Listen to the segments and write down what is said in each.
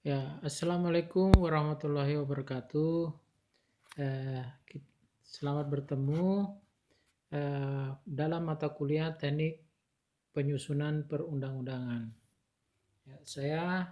Ya, Assalamualaikum warahmatullahi wabarakatuh. Eh, Selamat bertemu dalam mata kuliah Teknik Penyusunan Perundang-undangan. Ya, saya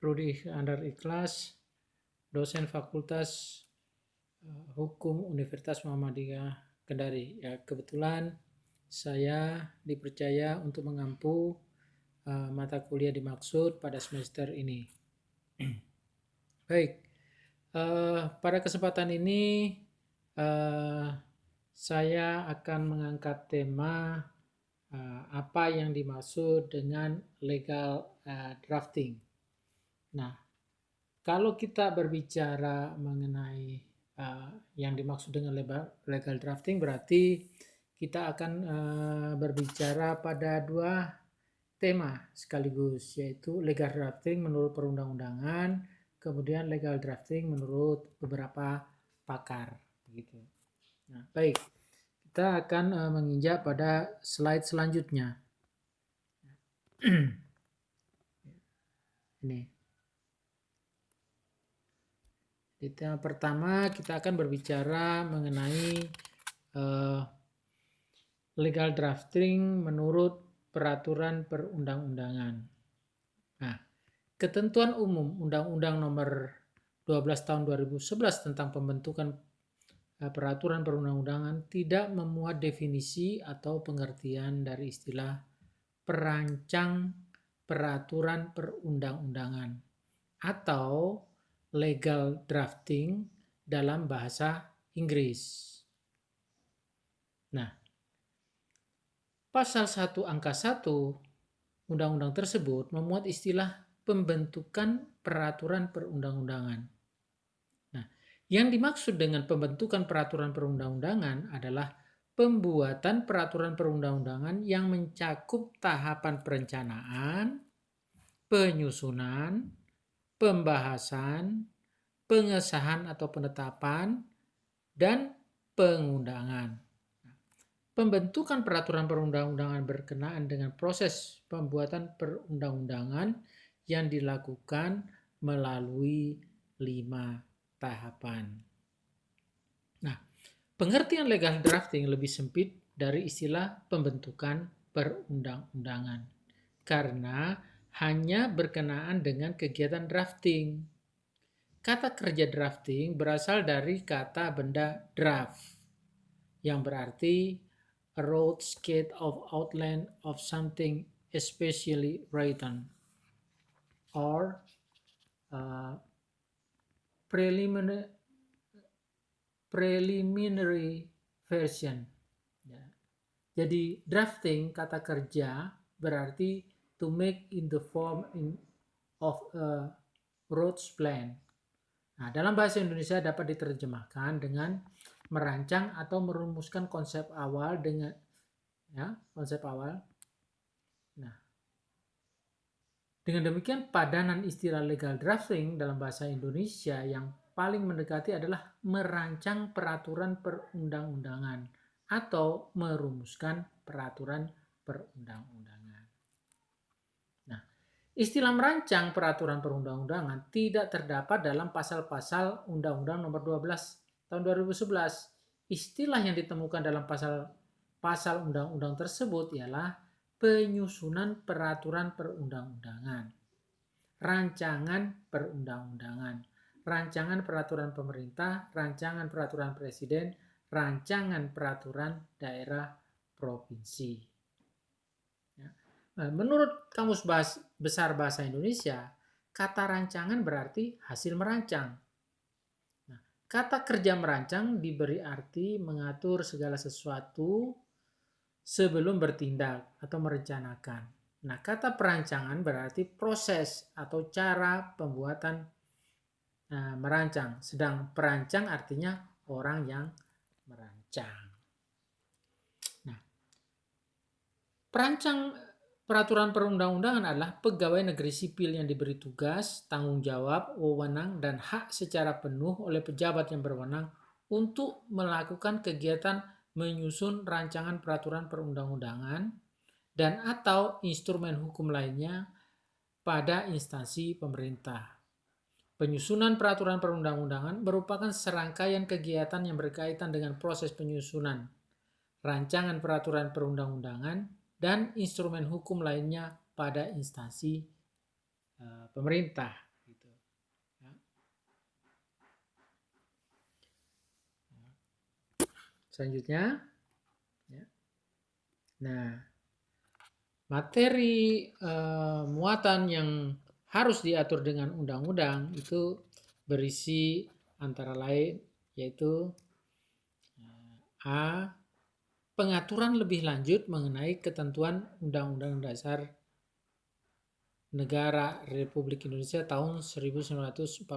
Rudi Andar Ikhlas, dosen Fakultas Hukum Universitas Muhammadiyah Kendari. Ya, kebetulan saya dipercaya untuk mengampu mata kuliah dimaksud pada semester ini. Baik, pada kesempatan ini eh, saya akan mengangkat tema apa yang dimaksud dengan legal drafting. Nah, kalau kita berbicara mengenai yang dimaksud dengan legal drafting, berarti kita akan berbicara pada dua tema sekaligus, yaitu legal drafting menurut perundang-undangan, kemudian legal drafting menurut beberapa pakar. Begitu. Nah, baik, kita akan menginjak pada slide selanjutnya. Ini. Di tema pertama kita akan berbicara mengenai legal drafting menurut peraturan perundang-undangan. Nah, ketentuan umum Undang-Undang Nomor 12 Tahun 2011 tentang pembentukan peraturan perundang-undangan tidak memuat definisi atau pengertian dari istilah perancang peraturan perundang-undangan atau legal drafting dalam bahasa Inggris. Nah, pasal 1 angka 1 undang-undang tersebut memuat istilah pembentukan peraturan perundang-undangan. Nah, yang dimaksud dengan pembentukan peraturan perundang-undangan adalah pembuatan peraturan perundang-undangan yang mencakup tahapan perencanaan, penyusunan, pembahasan, pengesahan atau penetapan, dan pengundangan. Pembentukan peraturan perundang-undangan berkenaan dengan proses pembuatan perundang-undangan yang dilakukan melalui 5 tahapan. Nah, pengertian legal drafting lebih sempit dari istilah pembentukan perundang-undangan karena hanya berkenaan dengan kegiatan drafting. Kata kerja drafting berasal dari kata benda draft yang berarti a rough sketch of outline of something especially written or preliminary version. Ya. Jadi drafting kata kerja berarti to make in the form of a road plan. Nah, dalam bahasa Indonesia dapat diterjemahkan dengan merancang atau merumuskan konsep awal dengan konsep awal. Nah, dengan demikian padanan istilah legal drafting dalam bahasa Indonesia yang paling mendekati adalah merancang peraturan perundang-undangan atau merumuskan peraturan perundang-undangan. Nah, istilah merancang peraturan perundang-undangan tidak terdapat dalam pasal-pasal Undang-Undang Nomor 12 Tahun 2011. Istilah yang ditemukan dalam pasal undang-undang tersebut ialah penyusunan peraturan perundang-undangan, rancangan perundang-undangan, rancangan peraturan pemerintah, rancangan peraturan presiden, rancangan peraturan daerah provinsi. Menurut Kamus Besar Bahasa Indonesia, kata rancangan berarti hasil merancang. Nah, kata kerja merancang diberi arti mengatur segala sesuatu sebelum bertindak atau merencanakan. Nah, kata perancangan berarti proses atau cara pembuatan merancang. Sedang perancang artinya orang yang merancang. Nah, perancang peraturan perundang-undangan adalah pegawai negeri sipil yang diberi tugas, tanggung jawab, wewenang, dan hak secara penuh oleh pejabat yang berwenang untuk melakukan kegiatan menyusun rancangan peraturan perundang-undangan dan atau instrumen hukum lainnya pada instansi pemerintah. Penyusunan peraturan perundang-undangan merupakan serangkaian kegiatan yang berkaitan dengan proses penyusunan rancangan peraturan perundang-undangan dan instrumen hukum lainnya pada instansi pemerintah. Gitu. Ya. Selanjutnya, ya. Nah, materi muatan yang harus diatur dengan undang-undang itu berisi antara lain yaitu A. Pengaturan lebih lanjut mengenai ketentuan Undang-Undang Dasar Negara Republik Indonesia tahun 1945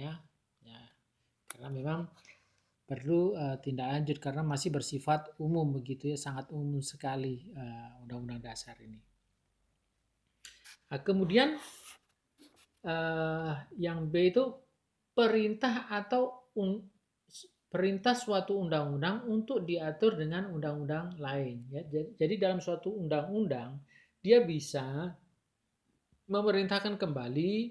ya. Ya. Karena memang perlu tindak lanjut karena masih bersifat umum begitu ya, sangat umum sekali Undang-Undang Dasar ini. Nah, kemudian yang B itu perintah atau perintah suatu undang-undang untuk diatur dengan undang-undang lain. Ya. Jadi dalam suatu undang-undang dia bisa memerintahkan kembali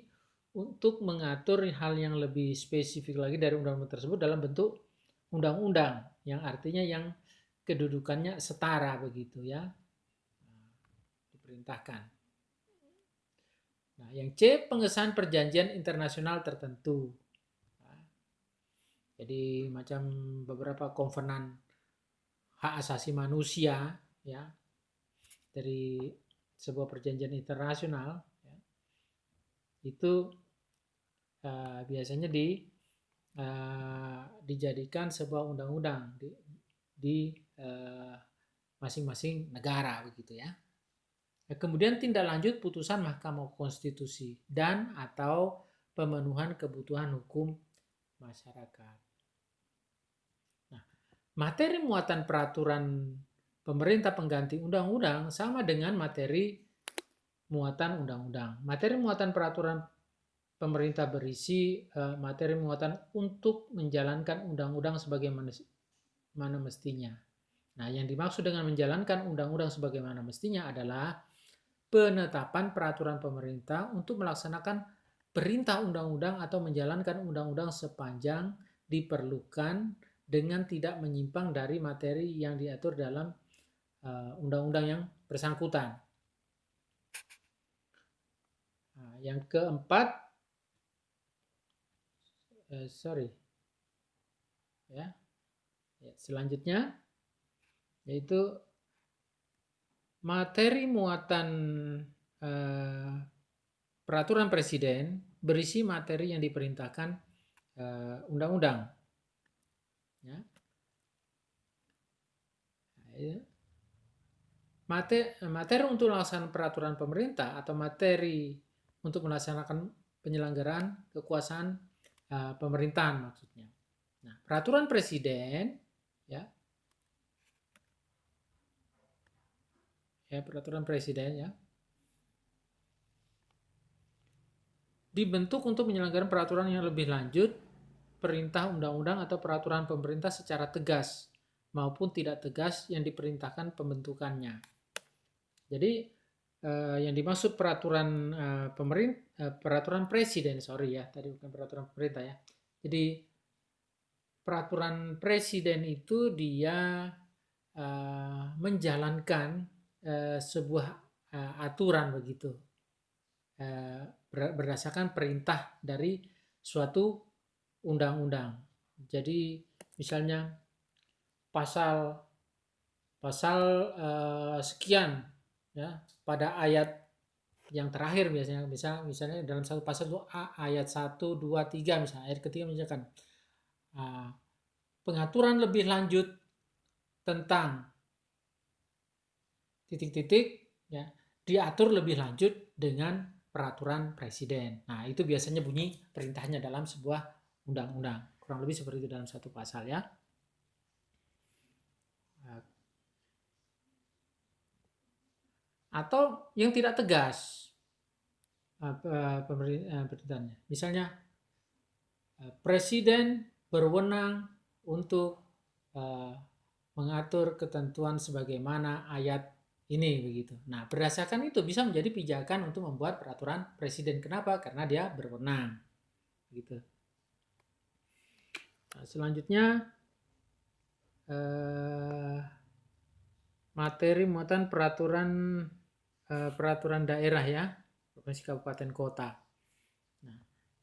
untuk mengatur hal yang lebih spesifik lagi dari undang-undang tersebut dalam bentuk undang-undang, yang artinya yang kedudukannya setara begitu ya, diperintahkan. Nah, yang C, pengesahan perjanjian internasional tertentu. Jadi macam beberapa konvenan hak asasi manusia ya dari sebuah perjanjian internasional ya, itu biasanya dijadikan sebuah undang-undang di masing-masing negara begitu ya. Kemudian tindak lanjut putusan Mahkamah Konstitusi dan atau pemenuhan kebutuhan hukum masyarakat. Materi muatan peraturan pemerintah pengganti undang-undang sama dengan materi muatan undang-undang. Materi muatan peraturan pemerintah berisi materi muatan untuk menjalankan undang-undang sebagaimana mestinya. Nah, yang dimaksud dengan menjalankan undang-undang sebagaimana mestinya adalah penetapan peraturan pemerintah untuk melaksanakan perintah undang-undang atau menjalankan undang-undang sepanjang diperlukan dengan tidak menyimpang dari materi yang diatur dalam undang-undang yang bersangkutan. Nah, yang keempat, selanjutnya yaitu materi muatan peraturan presiden berisi materi yang diperintahkan undang-undang. Ya. Materi untuk melaksanakan peraturan pemerintah atau materi untuk melaksanakan penyelenggaraan kekuasaan pemerintahan maksudnya. Nah, peraturan presiden ya peraturan presiden ya dibentuk untuk menyelenggarkan peraturan yang lebih lanjut, perintah undang-undang atau peraturan pemerintah secara tegas maupun tidak tegas yang diperintahkan pembentukannya. Jadi yang dimaksud peraturan peraturan presiden, tadi bukan peraturan pemerintah ya. Jadi peraturan presiden itu dia menjalankan sebuah aturan begitu berdasarkan perintah dari suatu undang-undang. Jadi misalnya pasal sekian ya pada ayat yang terakhir biasanya misalnya dalam satu pasal itu ayat 1, 2, 3 misalnya ayat ketiga misalkan pengaturan lebih lanjut tentang titik-titik ya diatur lebih lanjut dengan peraturan presiden. Nah, itu biasanya bunyi perintahnya dalam sebuah undang-undang. Kurang lebih seperti itu dalam satu pasal ya. Atau yang tidak tegas perintahnya. Misalnya presiden berwenang untuk mengatur ketentuan sebagaimana ayat ini begitu. Nah, berdasarkan itu bisa menjadi pijakan untuk membuat peraturan presiden. Kenapa? Karena dia berwenang. gitu. Nah, selanjutnya materi muatan peraturan daerah ya, provinsi, kabupaten, kota. Nah,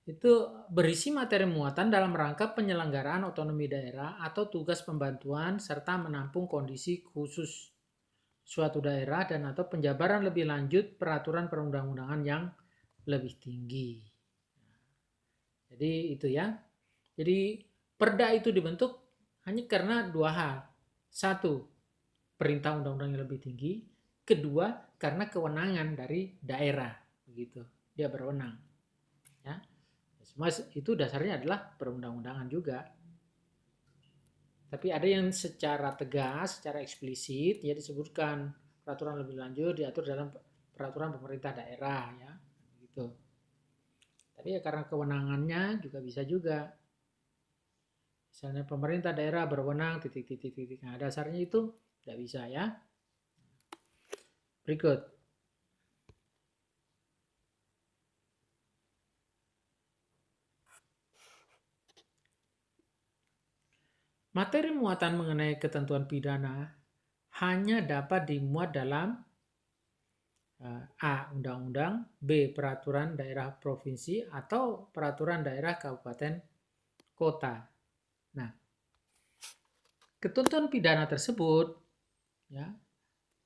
itu berisi materi muatan dalam rangka penyelenggaraan otonomi daerah atau tugas pembantuan serta menampung kondisi khusus suatu daerah dan atau penjabaran lebih lanjut peraturan perundang-undangan yang lebih tinggi. Jadi itu ya. Jadi perda itu dibentuk hanya karena dua hal. Satu, perintah undang-undang yang lebih tinggi. Kedua, karena kewenangan dari daerah. Begitu. Dia berwenang. Ya. Semua itu dasarnya adalah perundang-undangan juga. Tapi ada yang secara tegas, secara eksplisit ya disebutkan peraturan lebih lanjut diatur dalam peraturan pemerintah daerah ya. Gitu. Tapi ya karena kewenangannya juga bisa juga. Misalnya pemerintah daerah berwenang titik. Nah, dasarnya itu tidak bisa ya. Berikut. Materi muatan mengenai ketentuan pidana hanya dapat dimuat dalam A. Undang-undang, B. Peraturan daerah provinsi atau peraturan daerah kabupaten kota. Nah, ketentuan pidana tersebut ya,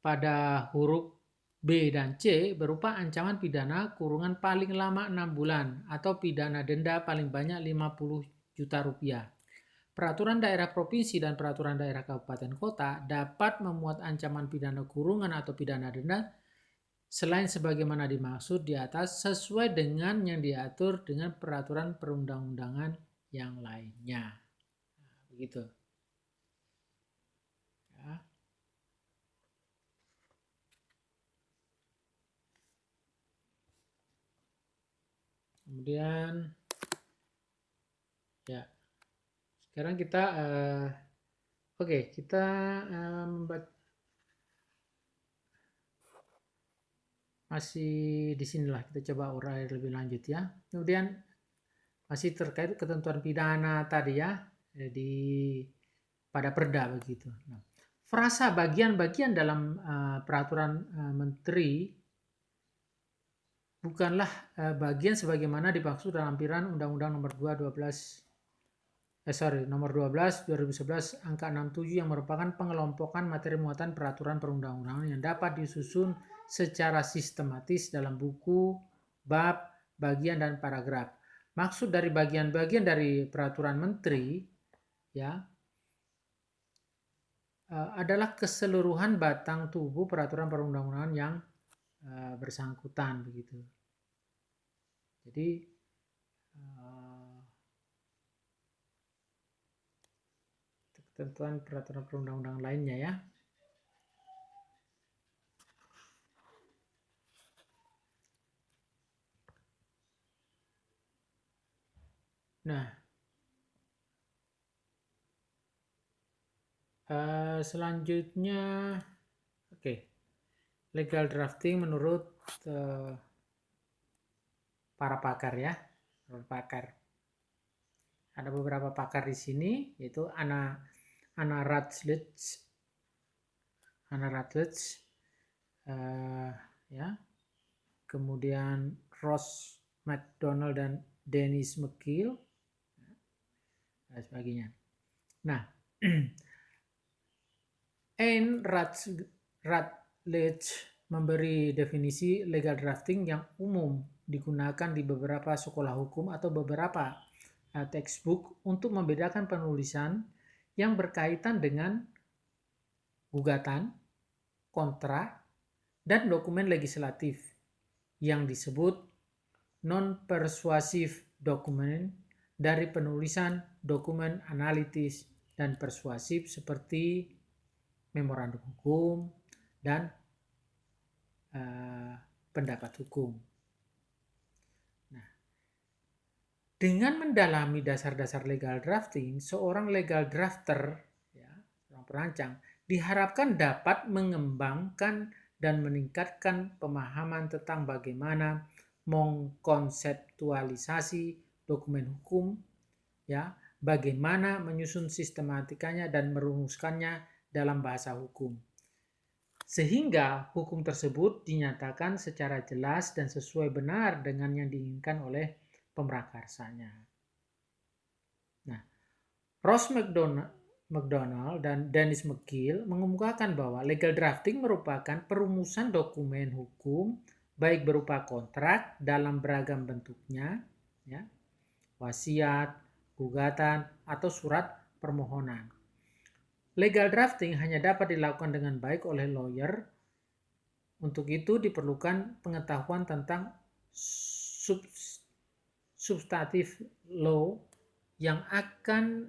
pada huruf B dan C berupa ancaman pidana kurungan paling lama 6 bulan atau pidana denda paling banyak 50 juta rupiah. Peraturan daerah provinsi dan peraturan daerah kabupaten kota dapat memuat ancaman pidana kurungan atau pidana denda selain sebagaimana dimaksud di atas sesuai dengan yang diatur dengan peraturan perundang-undangan yang lainnya. Nah, begitu. Ya. Kemudian ya sekarang kita kita masih di sinilah kita coba urai lebih lanjut ya. Kemudian masih terkait ketentuan pidana tadi ya pada perda begitu. Nah, frasa bagian-bagian dalam peraturan menteri bukanlah bagian sebagaimana dimaksud dalam lampiran Undang-Undang Nomor 12 2011 angka 67 yang merupakan pengelompokan materi muatan peraturan perundang-undangan yang dapat disusun secara sistematis dalam buku, bab, bagian dan paragraf. Maksud dari bagian-bagian dari peraturan menteri ya adalah keseluruhan batang tubuh peraturan perundang-undangan yang bersangkutan begitu. Jadi ketentuan peraturan perundang-undangan lainnya ya. Nah, selanjutnya legal drafting menurut para pakar ya, pakar. Ada beberapa pakar di sini yaitu Anna Rutledge, ya, kemudian Ross McDonald dan Dennis McGill dan sebagainya. Nah, Anne Rutledge memberi definisi legal drafting yang umum digunakan di beberapa sekolah hukum atau beberapa textbook untuk membedakan penulisan yang berkaitan dengan gugatan, kontrak, dan dokumen legislatif yang disebut non-persuasive dokumen dari penulisan dokumen analitis dan persuasif seperti memorandum hukum dan pendapat hukum. Nah, dengan mendalami dasar-dasar legal drafting, seorang legal drafter, ya, seorang perancang, diharapkan dapat mengembangkan dan meningkatkan pemahaman tentang bagaimana mengkonseptualisasi dokumen hukum, ya, bagaimana menyusun sistematikanya dan merumuskannya dalam bahasa hukum. Sehingga hukum tersebut dinyatakan secara jelas dan sesuai benar dengan yang diinginkan oleh pemrakarsanya. Nah, Ross McDonald dan Dennis McGill mengemukakan bahwa legal drafting merupakan perumusan dokumen hukum baik berupa kontrak dalam beragam bentuknya, ya, wasiat, gugatan, atau surat permohonan. Legal drafting hanya dapat dilakukan dengan baik oleh lawyer. Untuk itu diperlukan pengetahuan tentang substantive law yang akan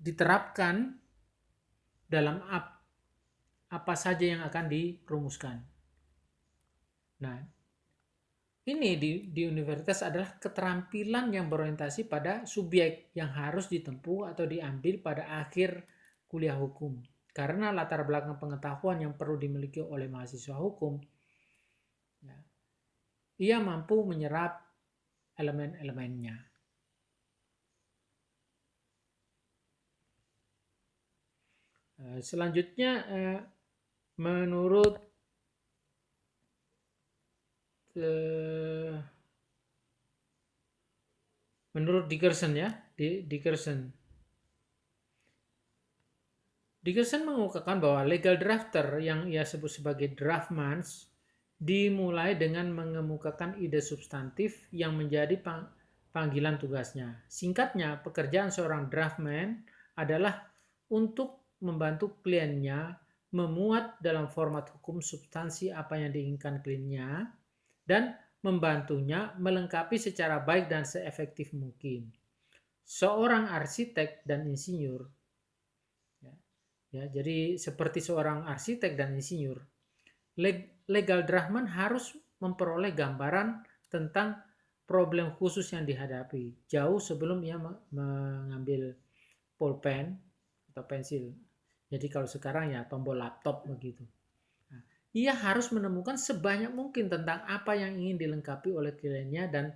diterapkan dalam apa saja yang akan dirumuskan. Nah, ini di universitas adalah keterampilan yang berorientasi pada subjek yang harus ditempuh atau diambil pada akhir kuliah hukum. Karena latar belakang pengetahuan yang perlu dimiliki oleh mahasiswa hukum, ya, ia mampu menyerap elemen-elemennya. Selanjutnya, menurut Dickerson, ya, Dickerson mengemukakan bahwa legal drafter yang ia sebut sebagai draftmans dimulai dengan mengemukakan ide substantif yang menjadi panggilan tugasnya. Singkatnya, pekerjaan seorang draftman adalah untuk membantu kliennya memuat dalam format hukum substansi apa yang diinginkan kliennya dan membantunya melengkapi secara baik dan seefektif mungkin. Seorang arsitek dan insinyur, ya, jadi seperti seorang arsitek dan insinyur, legal draftman harus memperoleh gambaran tentang problem khusus yang dihadapi jauh sebelum ia mengambil pulpen atau pensil. Jadi kalau sekarang ya tombol laptop begitu. Nah, ia harus menemukan sebanyak mungkin tentang apa yang ingin dilengkapi oleh kliennya dan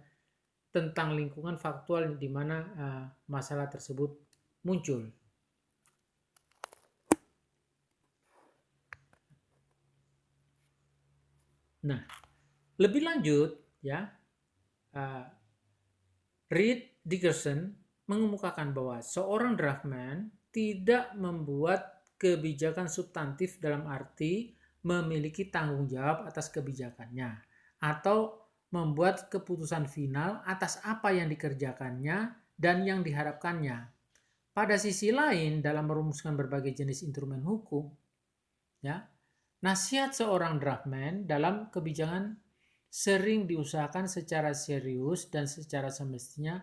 tentang lingkungan faktual di mana masalah tersebut muncul. Nah, lebih lanjut, ya, Reed Dickerson mengemukakan bahwa seorang draftman tidak membuat kebijakan substantif dalam arti memiliki tanggung jawab atas kebijakannya atau membuat keputusan final atas apa yang dikerjakannya dan yang diharapkannya. Pada sisi lain, dalam merumuskan berbagai jenis instrumen hukum, ya, nasihat seorang draftman dalam kebijakan sering diusahakan secara serius dan secara semestinya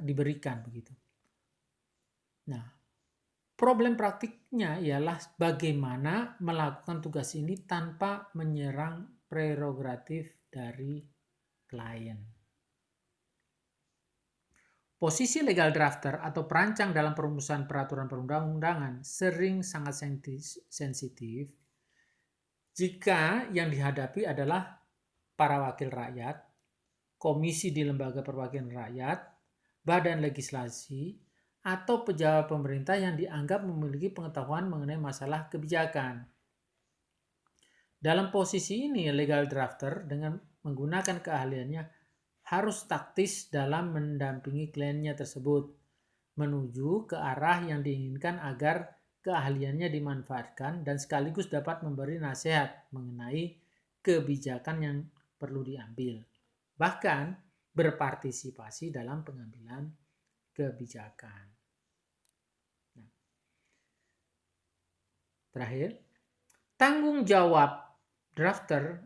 diberikan begitu. Nah, problem praktiknya ialah bagaimana melakukan tugas ini tanpa menyerang prerogatif dari klien. Posisi legal drafter atau perancang dalam perumusan peraturan perundang-undangan sering sangat sensitif jika yang dihadapi adalah para wakil rakyat, komisi di lembaga perwakilan rakyat, badan legislasi, atau pejabat pemerintah yang dianggap memiliki pengetahuan mengenai masalah kebijakan. Dalam posisi ini, legal drafter dengan menggunakan keahliannya harus taktis dalam mendampingi kliennya tersebut menuju ke arah yang diinginkan agar keahliannya dimanfaatkan dan sekaligus dapat memberi nasihat mengenai kebijakan yang perlu diambil. Bahkan berpartisipasi dalam pengambilan kebijakan. Nah, terakhir, tanggung jawab drafter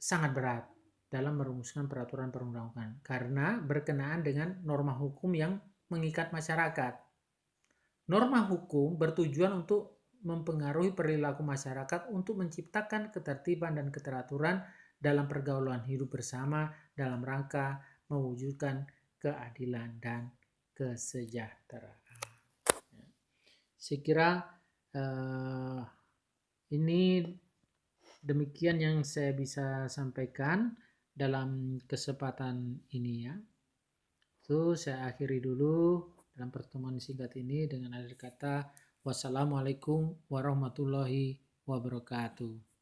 sangat berat dalam merumuskan peraturan perundang-undangan karena berkenaan dengan norma hukum yang mengikat masyarakat. Norma hukum bertujuan untuk mempengaruhi perilaku masyarakat untuk menciptakan ketertiban dan keteraturan dalam pergaulan hidup bersama dalam rangka mewujudkan keadilan dan kesejahteraan. Saya kira ini demikian yang saya bisa sampaikan dalam kesempatan ini ya. So, saya akhiri dulu dalam pertemuan singkat ini dengan akhir kata wassalamualaikum warahmatullahi wabarakatuh.